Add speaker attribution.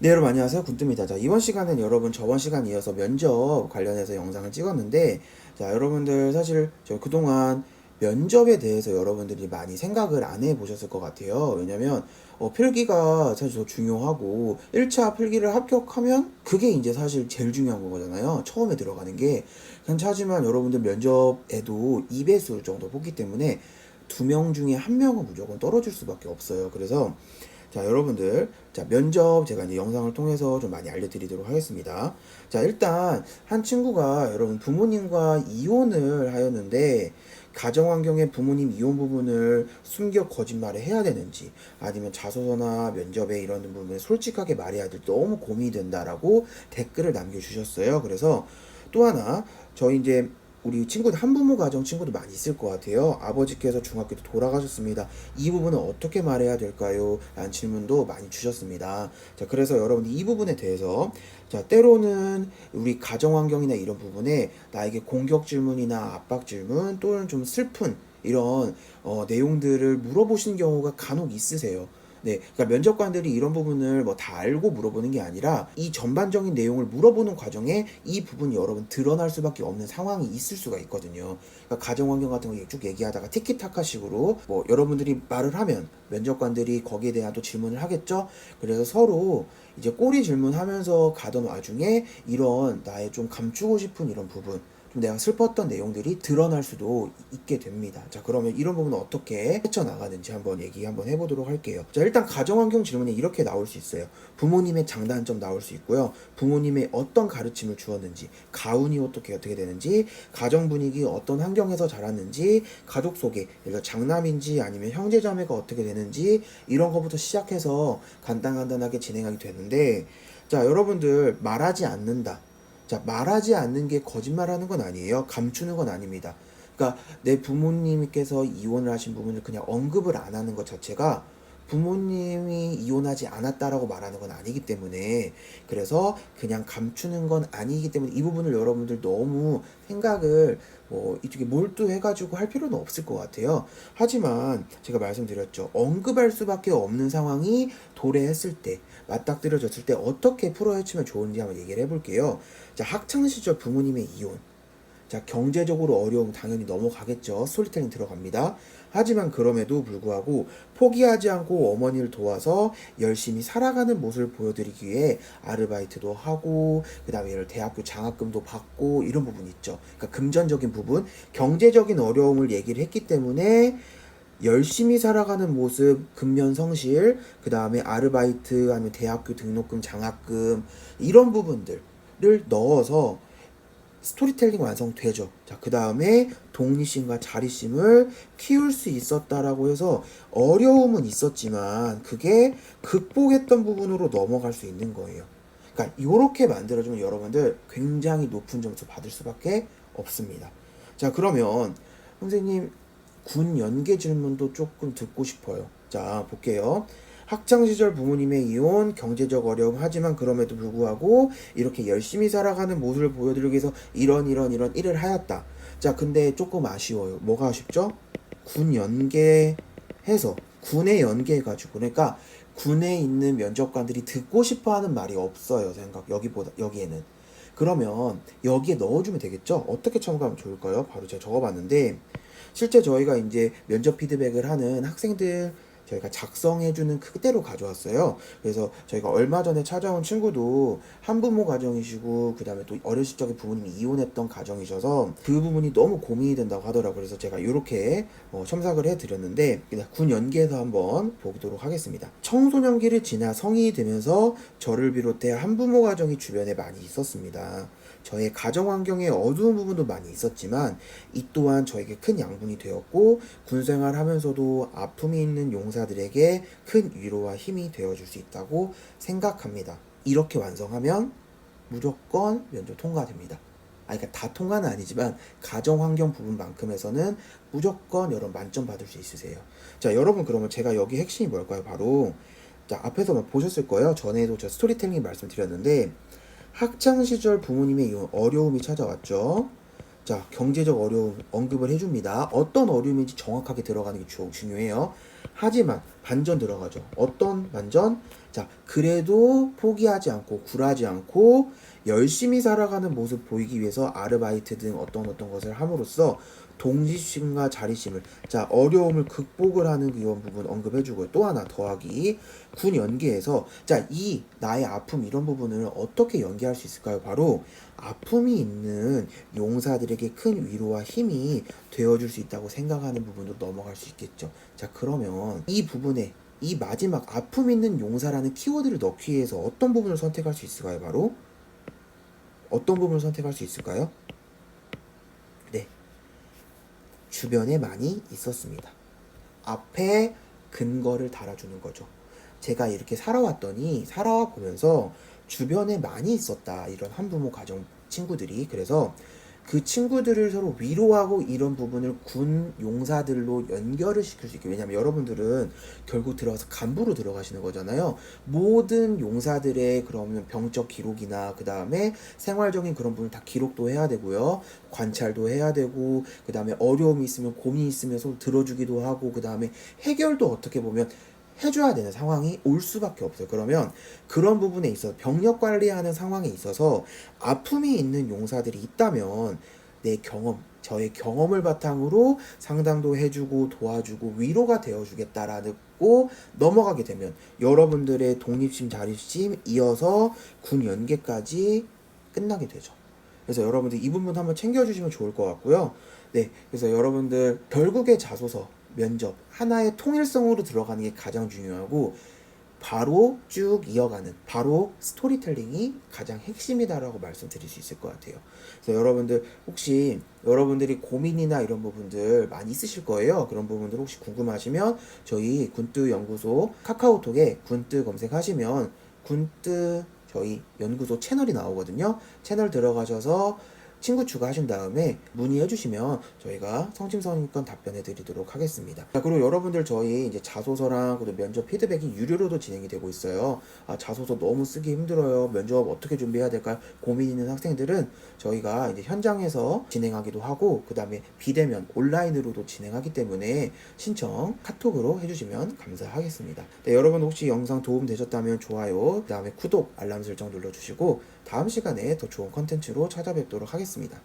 Speaker 1: 네, 여러분 안녕하세요. 군뚜입니다. 자, 이번 시간은 여러분 저번 시간 이어서 면접 관련해서 영상을 찍었는데, 자, 여러분들 사실 저 그동안 면접에 대해서 여러분들이 많이 생각을 안 해보셨을 것 같아요. 왜냐면 필기가 사실 더 중요하고 1차 필기를 합격하면 그게 이제 사실 제일 중요한 거잖아요. 처음에 들어가는 게. 하지만 여러분들 면접에도 2배수 정도 뽑기 때문에 2명 중에 1명은 무조건 떨어질 수밖에 없어요. 그래서 자, 여러분들, 자, 면접 제가 이제 영상을 통해서 좀 많이 알려드리도록 하겠습니다. 자, 일단, 한 친구가 여러분 부모님과 이혼을 하였는데, 가정환경에 부모님 이혼 부분을 숨겨 거짓말을 해야 되는지, 아니면 자소서나 면접에 이런 부분을 솔직하게 말해야 될지 너무 고민이 된다라고 댓글을 남겨주셨어요. 그래서 또 하나, 저희 이제 우리 친구들 한부모 가정 친구들 많이 있을 것 같아요. 아버지께서 중학교 때 돌아가셨습니다. 이 부분은 어떻게 말해야 될까요? 라는 질문도 많이 주셨습니다. 자, 그래서 여러분들 이 부분에 대해서 자, 때로는 우리 가정 환경이나 이런 부분에 나에게 공격 질문이나 압박 질문 또는 좀 슬픈 이런 내용들을 물어보시는 경우가 간혹 있으세요. 네, 그러니까 면접관들이 이런 부분을 뭐 다 알고 물어보는 게 아니라 이 전반적인 내용을 물어보는 과정에 이 부분이 여러분 드러날 수밖에 없는 상황이 있을 수가 있거든요. 그러니까 가정 환경 같은 거 쭉 얘기하다가 티키타카식으로 뭐 여러분들이 말을 하면 면접관들이 거기에 대한 또 질문을 하겠죠. 그래서 서로 이제 꼬리 질문하면서 가던 와중에 이런 나의 좀 감추고 싶은 이런 부분 좀 내가 슬펐던 내용들이 드러날 수도 있게 됩니다. 자, 그러면 이런 부분은 어떻게 헤쳐나가는지 한번 얘기 한번 해보도록 할게요. 자, 일단 가정환경 질문이 이렇게 나올 수 있어요. 부모님의 장단점 나올 수 있고요. 부모님의 어떤 가르침을 주었는지, 가훈이 어떻게 되는지, 가정 분위기 어떤 환경에서 자랐는지, 가족 소개, 그러니까 장남인지 아니면 형제자매가 어떻게 되는지 이런 것부터 시작해서 간단간단하게 진행하게 되는데, 자, 여러분들 말하지 않는다. 자, 말하지 않는 게 거짓말하는 건 아니에요. 감추는 건 아닙니다. 그러니까 내 부모님께서 이혼을 하신 부분을 그냥 언급을 안 하는 것 자체가 부모님이 이혼하지 않았다라고 말하는 건 아니기 때문에, 그래서 그냥 감추는 건 아니기 때문에 이 부분을 여러분들 너무 생각을 뭐 이쪽에 몰두해가지고 할 필요는 없을 것 같아요. 하지만 제가 말씀드렸죠. 언급할 수밖에 없는 상황이 도래했을 때, 맞닥뜨려졌을 때 어떻게 풀어헤치면 좋은지 한번 얘기를 해볼게요. 자, 학창시절 부모님의 이혼. 자, 경제적으로 어려움 당연히 넘어가겠죠. 스토리텔링 들어갑니다. 하지만 그럼에도 불구하고 포기하지 않고 어머니를 도와서 열심히 살아가는 모습을 보여드리기 위해 아르바이트도 하고, 그 다음에 대학교 장학금도 받고 이런 부분 있죠. 그러니까 금전적인 부분, 경제적인 어려움을 얘기를 했기 때문에 열심히 살아가는 모습, 근면성실, 그 다음에 아르바이트, 아니면 대학교 등록금, 장학금 이런 부분들을 넣어서 스토리텔링 완성되죠. 자, 그 다음에 독립심과 자립심을 키울 수 있었다라고 해서 어려움은 있었지만 그게 극복했던 부분으로 넘어갈 수 있는 거예요. 그러니까 이렇게 만들어주면 여러분들 굉장히 높은 점수 받을 수밖에 없습니다. 자, 그러면 선생님 군 연계 질문도 조금 듣고 싶어요. 자, 볼게요. 학창시절 부모님의 이혼, 경제적 어려움, 하지만 그럼에도 불구하고 이렇게 열심히 살아가는 모습을 보여드리기 위해서 이런 일을 하였다. 자, 근데 조금 아쉬워요. 뭐가 아쉽죠? 군 연계해서, 군에 연계해가지고. 그러니까 군에 있는 면접관들이 듣고 싶어 하는 말이 없어요. 여기에는. 그러면 여기에 넣어주면 되겠죠? 어떻게 첨가하면 좋을까요? 바로 제가 적어봤는데, 실제 저희가 이제 면접 피드백을 하는 학생들 저희가 작성해주는 그대로 가져왔어요. 그래서 저희가 얼마 전에 찾아온 친구도 한부모 가정이시고, 그 다음에 또 어렸을 적에 부모님이 이혼했던 가정이셔서 그 부분이 너무 고민이 된다고 하더라고요. 그래서 제가 이렇게 첨삭을 해드렸는데, 군 연계에서 한번 보도록 하겠습니다. 청소년기를 지나 성인이 되면서 저를 비롯해 한부모 가정이 주변에 많이 있었습니다. 저의 가정 환경에 어두운 부분도 많이 있었지만 이 또한 저에게 큰 양분이 되었고, 군생활 하면서도 아픔이 있는 용사들에게 큰 위로와 힘이 되어줄 수 있다고 생각합니다. 이렇게 완성하면 무조건 면접 통과됩니다. 그러니까 다 통과는 아니지만 가정 환경 부분만큼에서는 무조건 여러분 만점 받을 수 있으세요. 자, 여러분 그러면 제가 여기 핵심이 뭘까요? 바로 자, 앞에서 보셨을 거예요. 전에도 저 스토리텔링 말씀드렸는데, 학창시절 부모님의 어려움이 찾아왔죠. 자, 경제적 어려움 언급을 해줍니다. 어떤 어려움인지 정확하게 들어가는 게 중요해요. 하지만 반전 들어가죠. 어떤 반전? 자, 그래도 포기하지 않고 굴하지 않고 열심히 살아가는 모습 보이기 위해서 아르바이트 등 어떤 것을 함으로써 동지심과 자립심을, 자, 어려움을 극복을 하는 이런 부분 언급해주고요. 또 하나 더하기 군 연계에서, 자, 이 나의 아픔 이런 부분을 어떻게 연계할 수 있을까요? 바로 아픔이 있는 용사들에게 큰 위로와 힘이 되어줄 수 있다고 생각하는 부분으로 넘어갈 수 있겠죠. 자, 그러면 이 부분에 이 마지막 아픔 있는 용사라는 키워드를 넣기 위해서 어떤 부분을 선택할 수 있을까요? 바로 어떤 부분을 선택할 수 있을까요? 네, 주변에 많이 있었습니다. 앞에 근거를 달아주는 거죠. 제가 이렇게 살아왔더니 살아와 보면서 주변에 많이 있었다. 이런 한부모 가정 친구들이. 그래서 그 친구들을 서로 위로하고 이런 부분을 군 용사들로 연결을 시킬 수 있게. 왜냐면 여러분들은 결국 들어가서 간부로 들어가시는 거잖아요. 모든 용사들의 그러면 병적 기록이나 그 다음에 생활적인 그런 부분을 다 기록도 해야 되고요. 관찰도 해야 되고, 그 다음에 어려움이 있으면 고민이 있으면 서로 들어주기도 하고, 그 다음에 해결도 어떻게 보면 해줘야 되는 상황이 올 수밖에 없어요. 그러면 그런 부분에 있어서 병력 관리하는 상황에 있어서 아픔이 있는 용사들이 있다면 내 경험, 저의 경험을 바탕으로 상담도 해주고 도와주고 위로가 되어주겠다라고 넘어가게 되면 여러분들의 독립심, 자립심 이어서 군 연계까지 끝나게 되죠. 그래서 여러분들 이 부분 한번 챙겨주시면 좋을 것 같고요. 네, 그래서 여러분들 결국에 자소서, 면접 하나의 통일성으로 들어가는 게 가장 중요하고 바로 쭉 이어가는 바로 스토리텔링이 가장 핵심이다라고 말씀드릴 수 있을 것 같아요. 그래서 여러분들 혹시 여러분들이 고민이나 이런 부분들 많이 있으실 거예요. 그런 부분들 혹시 궁금하시면 저희 군뜨 연구소 카카오톡에 군뜨 검색하시면 군뜨 저희 연구소 채널이 나오거든요. 채널 들어가셔서 친구 추가하신 다음에 문의해 주시면 저희가 성심성의껏 답변해 드리도록 하겠습니다. 자, 그리고 여러분들 저희 이제 자소서랑 그리고 면접 피드백이 유료로도 진행이 되고 있어요. 아, 자소서 너무 쓰기 힘들어요. 면접 어떻게 준비해야 될까 고민 있는 학생들은 저희가 이제 현장에서 진행하기도 하고, 그 다음에 비대면 온라인으로도 진행하기 때문에 신청 카톡으로 해주시면 감사하겠습니다. 네, 여러분 혹시 영상 도움 되셨다면 좋아요, 그 다음에 구독, 알람 설정 눌러주시고 다음 시간에 더 좋은 컨텐츠로 찾아뵙도록 하겠습니다.